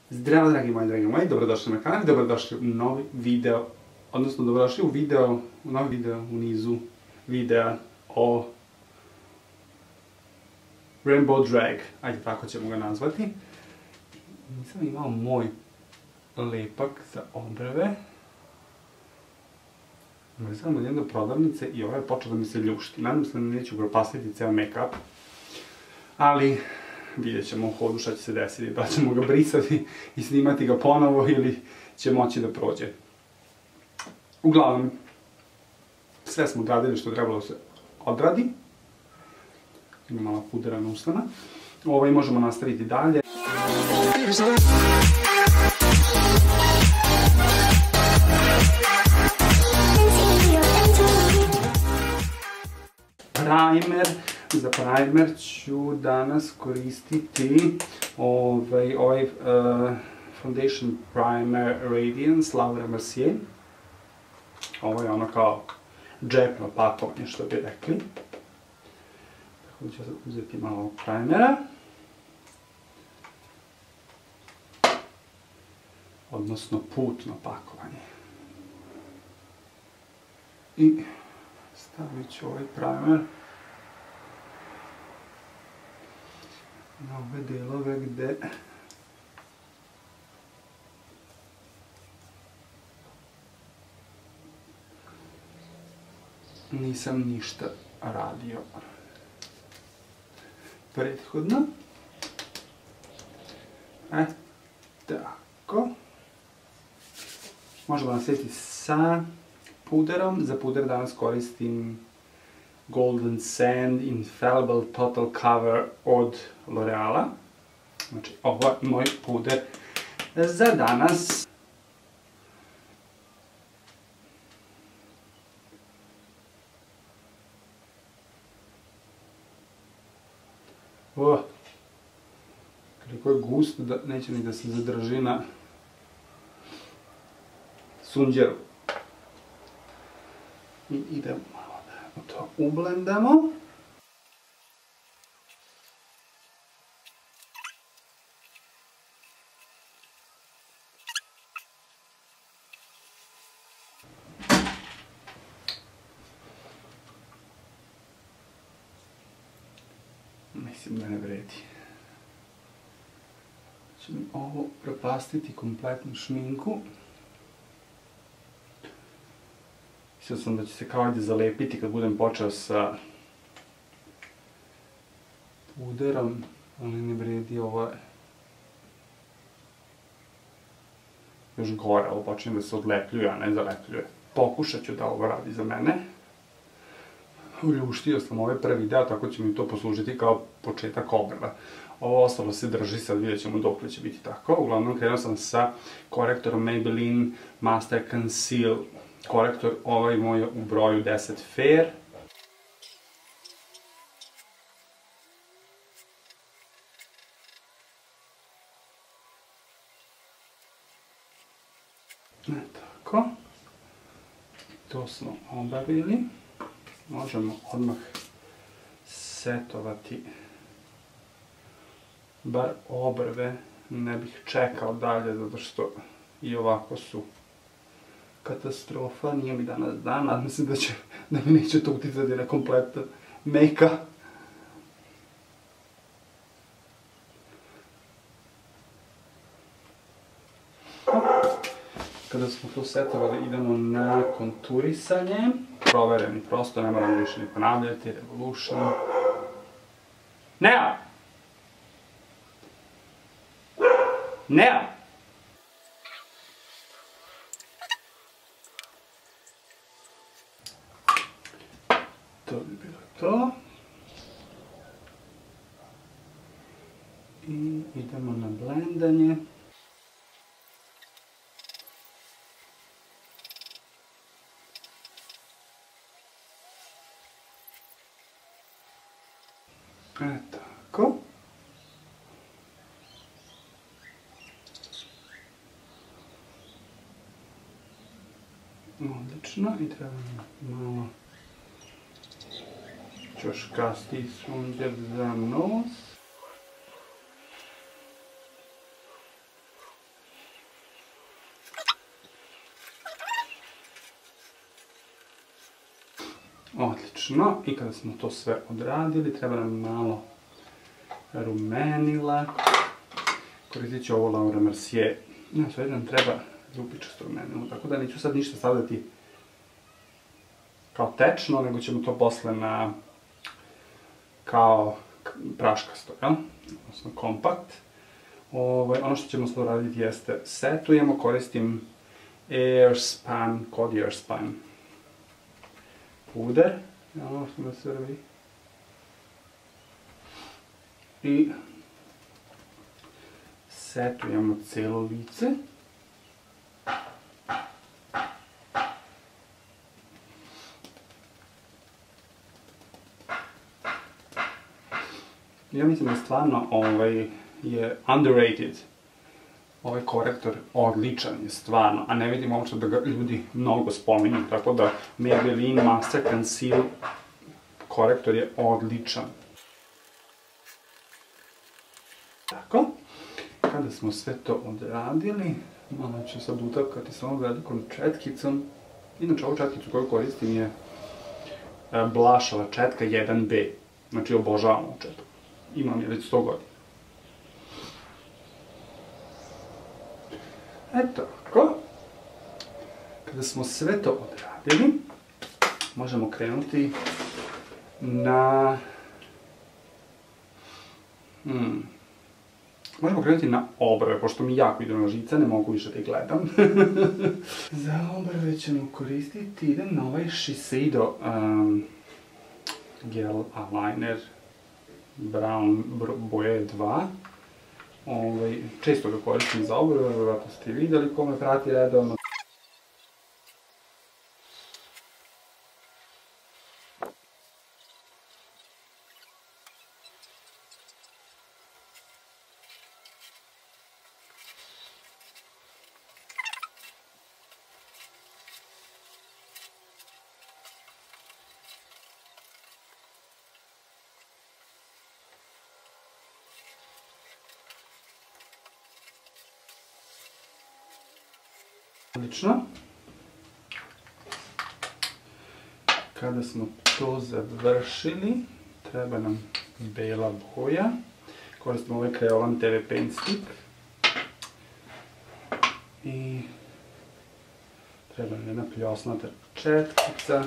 Zdravo dragi moji, dobrodošli na kanal, dobrodošli u novi video, odnosno dobrodošli u novi video u nizu videa o Rainbow Drag, ajde tako ćemo ga nazvati. Nisam imao moj lepak za obrve. Mrzam odjedno do prodavnice i ovaj je počeo da mi se ljušti. Nadam se da neću upropastiti ceo make-up, ali vidjet ćemo u hodu šta će se desiti, da ćemo ga brisati i snimati ga ponovo ili će moći da prođe. Uglavnom, sve smo odradili što trebalo se odradi. Ima malo pudera na usnama. Možemo nastaviti dalje. Primer. Za primer ću danas koristiti ovaj Foundation Primer Radiance Laura Mercier. Ovo je ono kao džepno pakovanje, što bi rekli. Tako ću uzeti malo ovog primera. Odnosno putno pakovanje. I stavit ću ovaj primer na ove delove gde nisam ništa radio prethodno. Tako. Možemo nastaviti sa puderom. Za puder danas koristim Golden Sand Infallible Total Cover od L'Oreala. Znači, ovo je moj puder za danas. Koliko je gust da neće ni da se zadrži na sunđeru. I idemo malo da to ublendamo. Mislim da ne vredi. Ću mi ovo propastiti kompletnu šminku. Mislio sam da će se kao ajde zalepiti kad budem počeo sa puderom, ali ne vredi, ovo je još gore, ovo počinje da se odlepljuje, a ne zalepljuje. Pokušat ću da ovo radi za mene. Uljuštio sam ovaj prvi deo, tako će mi to poslužiti kao početak obrva. Ovo ostalo se drži, sad vidjet ćemo dok će biti tako. Uglavnom krenuo sam sa korektorom Maybelline Master Conceal. Korektor ovaj moj u broju 10 Fair. Tako. To smo obavili. Možemo odmah setovati bar obrve. Ne bih čekao dalje, zato što i ovako su katastrofa. Nije mi danas dan, nadam se da mi neće to uticati na kompletan make-up. Kada smo to setovali, idemo na konturisanje. Provereni, prosto, ne moramo više ni ponavljati. Revolution. Neo! Neo! To bi bilo to. I idemo na blendanje. Tako. Odlično, i treba malo čoškasti sunđer za nos. Odlično. I kada smo to sve odradili, treba nam malo rumenila. Koristit ću ovo Laura Mercier. Sve nam treba ljubičasto rumenilo, tako da neću sad ništa stavljati kao tečno, nego ćemo to posle na kao praškasto, jel? Odnosno kompakt. Ono što ćemo sad raditi jeste setujemo, koristim Airspan, kod Airspan puder, ono što da se radi. I setujemo celo lice. Ja mislim da stvarno je underrated. Ovaj korektor odličan je stvarno, a ne vidim uopšte da ga ljudi mnogo spominju, tako da Maybelline Master Conceal korektor je odličan. Tako, kada smo sve to odradili, malo ću sad utapkati sa ovom velikom četkicom. Inače, ovu četkicu koju koristim je Blushova četka 1B, znači obožavam ovu četku. Imam je već 100 godina. Eto, tako. Kada smo sve to odradili, možemo krenuti na... Možemo krenuti na obrve, pošto mi jako idu na žice, ne mogu više da ih gledam. Za obrve ćemo koristiti, idem na ovaj Shiseido Gel Eyeliner Brown boje 2. Često ga koristim za obrve, vjerojatno ste vidjeli ko me prati redovno. Odlično. Kada smo to završili, treba nam bela boja. Koristimo ovaj Crayolan TV Paint Stick. I treba nam jedna pljosnata četkica.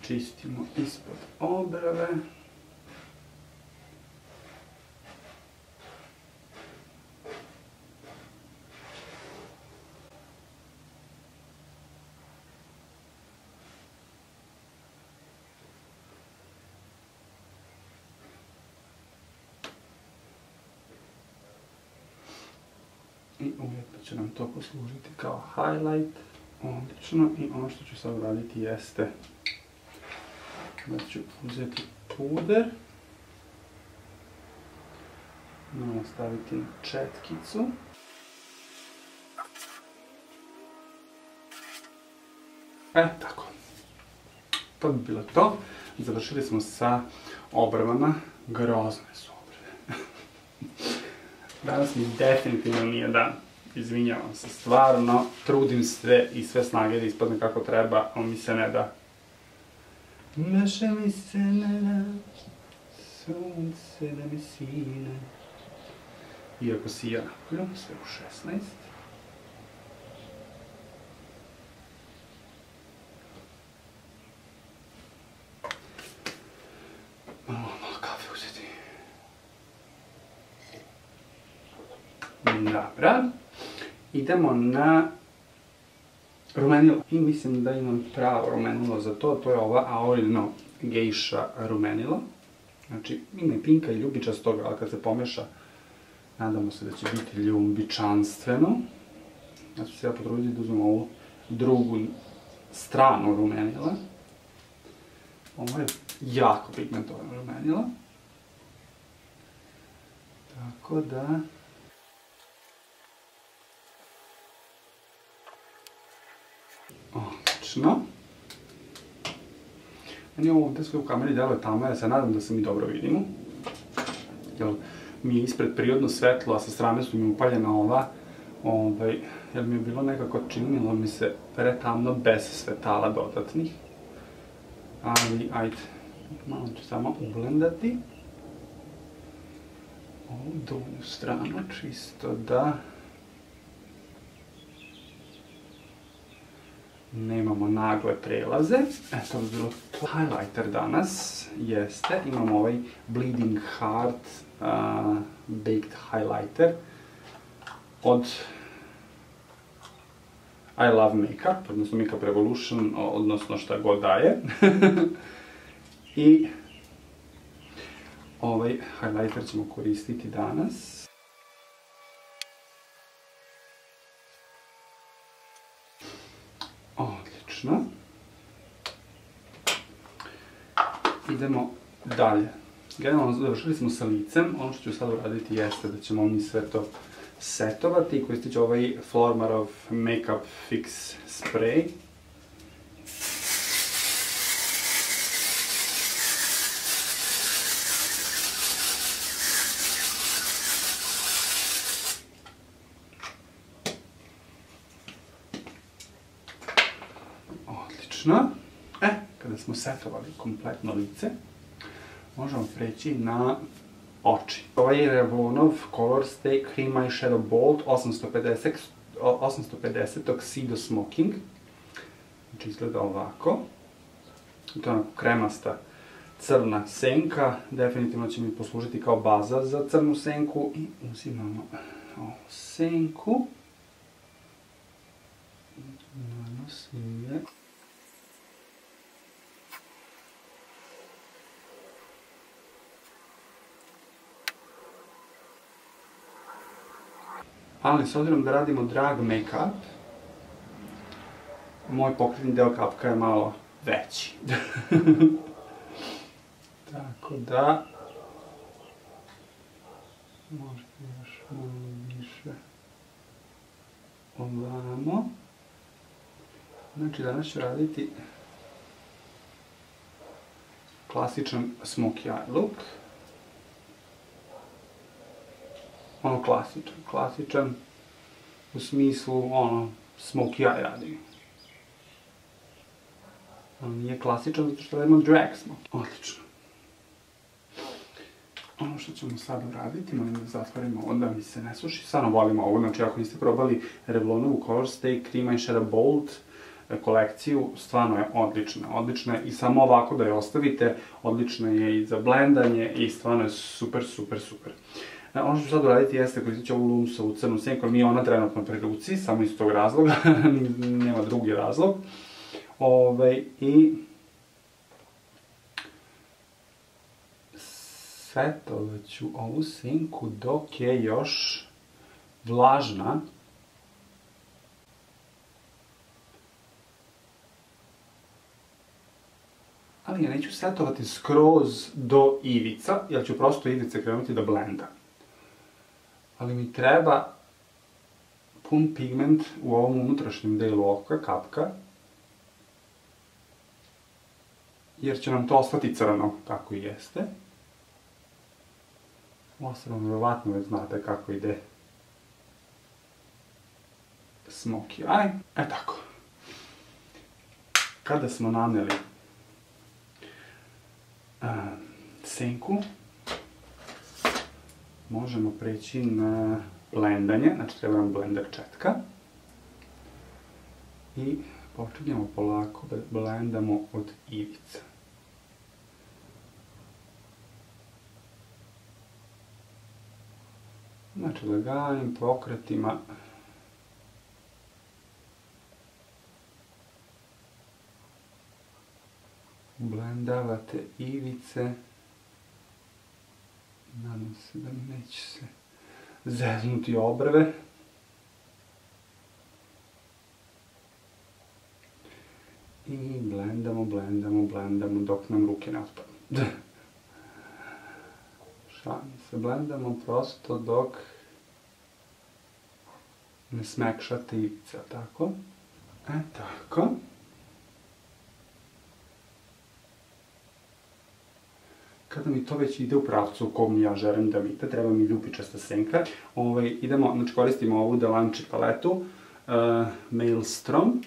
Čistimo ispod obrve. I uvjetno će nam to poslužiti kao highlight. Odlično. I ono što ću sad raditi jeste da ću uzeti puder. Malo staviti na četkicu. Tako. To bi bilo to. Završili smo sa obrvama. Grozne su obrve. Danas mi definitivno nije dan. Izvinjavam se, stvarno, trudim se i sve snage da ispadne kako treba, ali mi se ne da. Naše mi se ne da, sunce da mi sine. Iako si ja napolju, sve u 16. Malo kafe uzeti. Dobra. Idemo na rumenilo. I mislim da imam pravo rumenilo za to. To je ova Aurino Geisha rumenilo. Znači, ima i pinka i ljubičastoga, ali kad se pomeša, nadamo se da će biti ljubičanstveno. Ja ću se ja potruditi da uzmem ovu drugu stranu rumenila. Ovo je jako pigmentovano rumenilo. Tako da... Odlično. Meni ovo ovdje sve u kameri deluje tamo, ja se nadam da se mi dobro vidimo. Jer mi je ispred prirodno svetlo, a sa strane su mi upaljena ova jer mi je bilo nekako činilo mi se pretamno bez svetala dodatnih. Ali, ajde, malo ću samo ublendati ovu donju stranu, čisto da nemamo nagle prelaze. Eto bi bilo to. Highlighter danas jeste, imamo ovaj Bleeding Heart Baked Highlighter od I Love Makeup, odnosno Makeup Revolution, odnosno šta god daje. I ovaj highlighter ćemo koristiti danas. Odlično. Idemo dalje. Generalno završili smo sa licem. Ono što ću sad uraditi jeste da ćemo mi sve to setovati i koristit ću ovaj Flormarov Makeup Fix Spray. Odlično. Kada smo setovali kompletno lice, možemo preći na oči. Ovaj je Revlonov Color Stay Cream Eyeshadow Bold 850 Tuxedo Smoking. Znači izgleda ovako. To je onako kremasta crna senka. Definitivno će mi poslužiti kao baza za crnu senku. I uzimamo ovu senku. Nanosim je. Ali s obzirom da radimo drag make-up, moj pokretni deo kapka je malo veći. Tako da, možda još malo više ovamo. Znači danas ću raditi klasičan smokey eye look. Ono klasičan u smislu, smokey eye radim. Ali nije klasičan zato što radimo drag smokey. Odlično. Ono što ćemo sad uraditi, molim da zatvorimo ovo da mi se ne suši. Stvarno volim ovo, znači ako niste probali Revlonovu Color Stay Cream Eyeshadow Bold kolekciju, stvarno je odlična. Odlična je i samo ovako da je ostavite, odlična je i za blendanje i stvarno je super, super, super. Ono što ću sad uraditi jeste koristit ću ovu Lumsovu crnu senku, jer mi je ona trenutno pri ruci, samo iz tog razloga, nema drugi razlog. I setovat ću ovu senku dok je još vlažna. Ali ja neću setovati skroz do ivica, jer ću prosto ivice krenuti da blendam. Ali mi treba pun pigment u ovom unutrašnjem delu oka, kapka, jer će nam to ostati crno, kako i jeste. Uostalom, verovatno već znate kako ide smokey eye. Tako. Kada smo naneli senku, možemo preći na blendanje, znači treba nam blender četka. I počinjemo polako da blendamo od ivica. Znači laganim pokretima blendavate ivice. Nadam se da mi neće se zeznuti obrve. I blendamo, blendamo, blendamo dok nam ruke ne otpadnu. Šalim se, blendamo prosto dok ne smekšate ivice, tako? Kada mi to već ide u pravcu u kom ja želim da vide, treba mi ljubičasta senka. Idemo, znači koristimo ovu Delanči paletu, Maelstrom,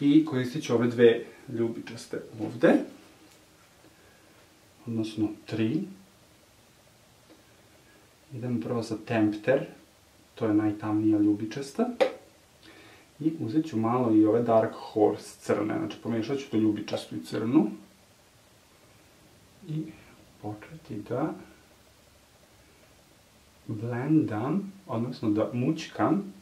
i koristit ću ove dve ljubičaste ovde, odnosno 3. Idemo prvo sa Tempter, to je najtamnija ljubičasta. I uzet ću malo i ove Dark Horse crne, znači pomešat ću to ljubičastu i crnu. I početi da blendam, odnosno da mućkam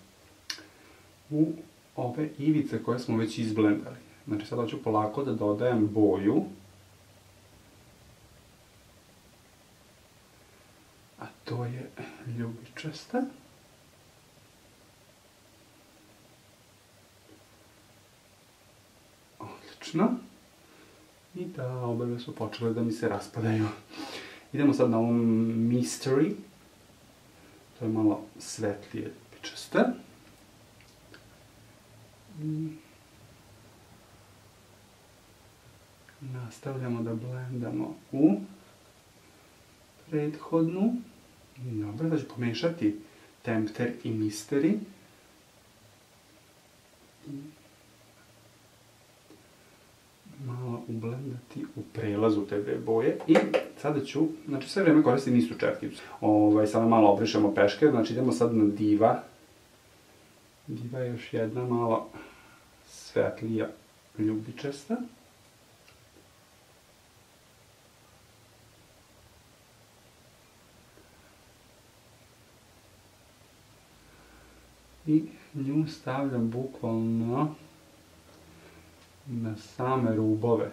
u ove ivice koje smo već izblendali. Znači sada ću polako da dodajem boju. A to je ljubičasta. Odlično. I da, obe su počele da mi se raspadaju. Idemo sad na ovom Mystery. To je malo svetlije ljubičaste. Nastavljamo da blendamo u prethodnu. Dobro, da ću pomešati Tempter i Mystery. Malo ublendati u prelazu te dve boje. I sada ću, znači sve vreme koristim istu četkicu. Sada malo obrišemo peške, znači idemo sad na Diva. Diva je još jedna malo svetlija ljubičasta. I nju stavljam bukvalno na same rubove.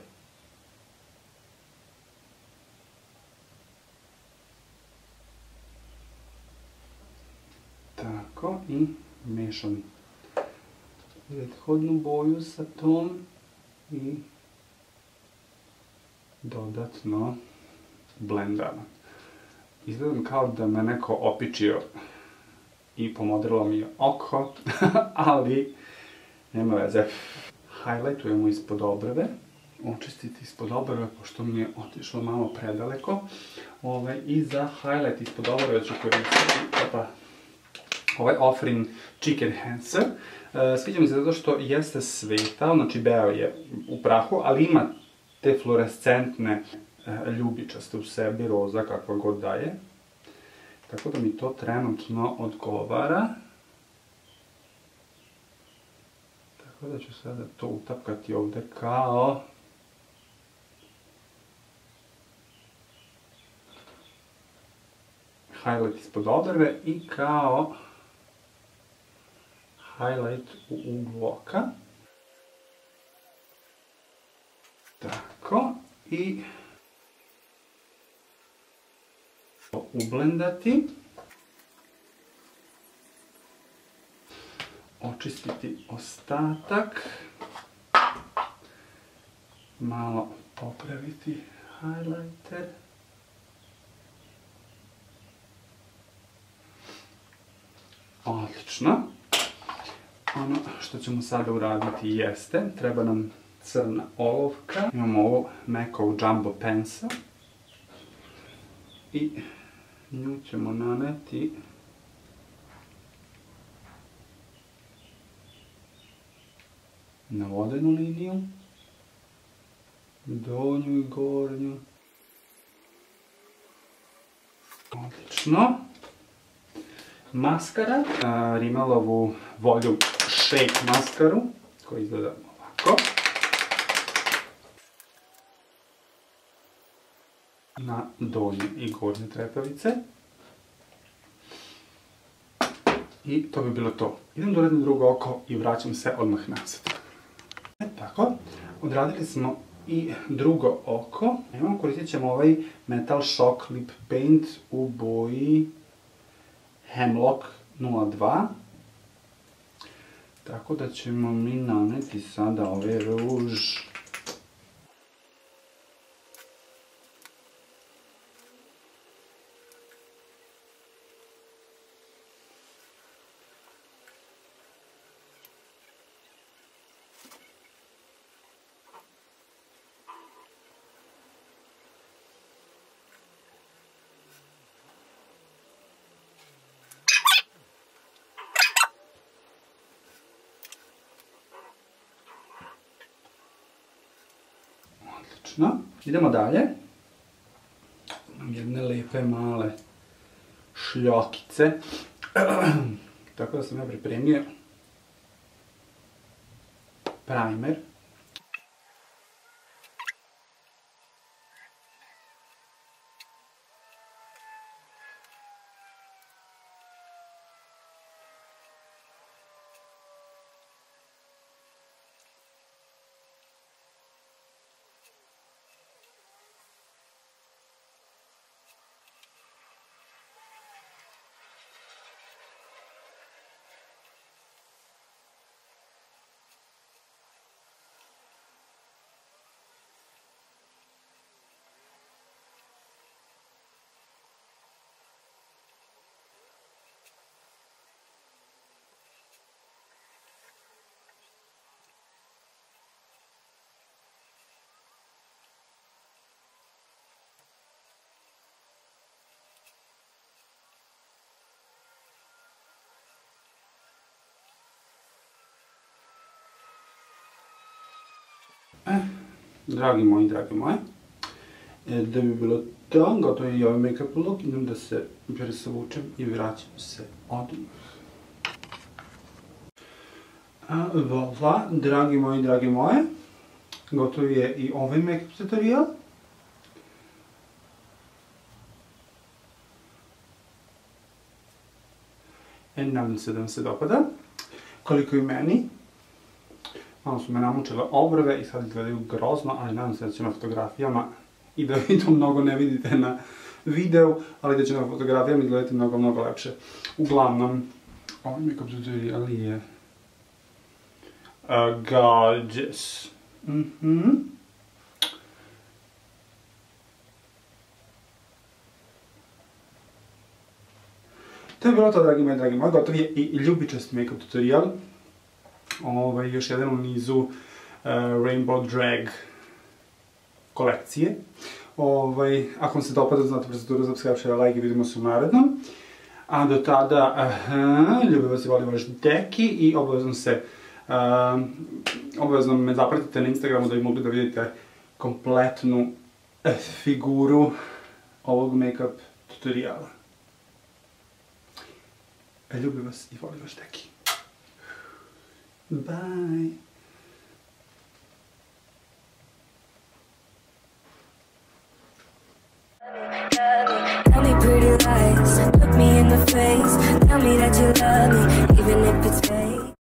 Tako, i mešam prethodnu boju sa tom i dodatno blendam. Izgledam kao da me neko opičio i pomodrilo mi je oko, ali nema veze. Highlightujemo ispod obrve. Očistiti ispod obrve, pošto mi je otišlo malo predaleko. I za highlight ispod obrve ću koristiti ovaj Offering Cheek Enhancer. Sviđa mi se zato što jeste svetao, znači beo je u prahu, ali ima te fluorescentne ljubičaste u sebi, roza kakva god da je. Tako da mi to trenutno odgovara. Tako da ću sada to utapkati ovde kao highlight ispod obrve i kao highlight u uglu oka. Tako, i ublendati. Očistiti ostatak. Malo popraviti highlighter. Odlično. Ono što ćemo sada uraditi jeste, treba nam crna olovka. Imamo ovu Macov Jumbo Pencil. I nju ćemo naneti na vodenu liniju, donju i gornju. Odlično. Maskara, Rimmelovu Volume Shake maskaru, koja izgleda ovako. Na donje i gornje trepavice. I to bi bilo to. Idem da uradim drugo oko i vraćam se odmah nazad. Tako, odradili smo i drugo oko. Koristit ćemo ovaj Metal Shock Lip Paint u boji Hemlock 02. Tako da ćemo mi naneti sada ovaj ruž. odlično. Idemo dalje. Imam jedne lepe male šljokice. Tako da sam ja pripremio primer. Dragi moji, da bi bilo to, gotovo je i ovaj make-up look, idem da se presavučem i vraćam se odmah. Voila, dragi moji, gotov je i ovaj make-up tutorial. Nadam se da vam se dopada, koliko i meni. Malo su me namučile obrve i sad izgledaju grozno, ali nadam se da će na fotografijama i da vi to mnogo ne vidite na videu, ali da će na fotografijama izgledati mnogo lepše. Uglavnom, ovaj make-up tutorial je gorgeous. To je bilo to, dragi moji, gotov je i ljubičast make-up tutorial. Još jedan u nizu Rainbow Drag kolekcije. Ako vam se dopada, znate proceduru, subscribe, share, like i vidimo se u narednom. A do tada, ljubim vas i volim vaš deki i obavezno me zapratite na Instagramu da bi mogli da vidite kompletnu figuru ovog make-up tutoriala. Ljubim vas i volim vaš deki. Bye. Tell me pretty lies, look me in the face, tell me that you love me.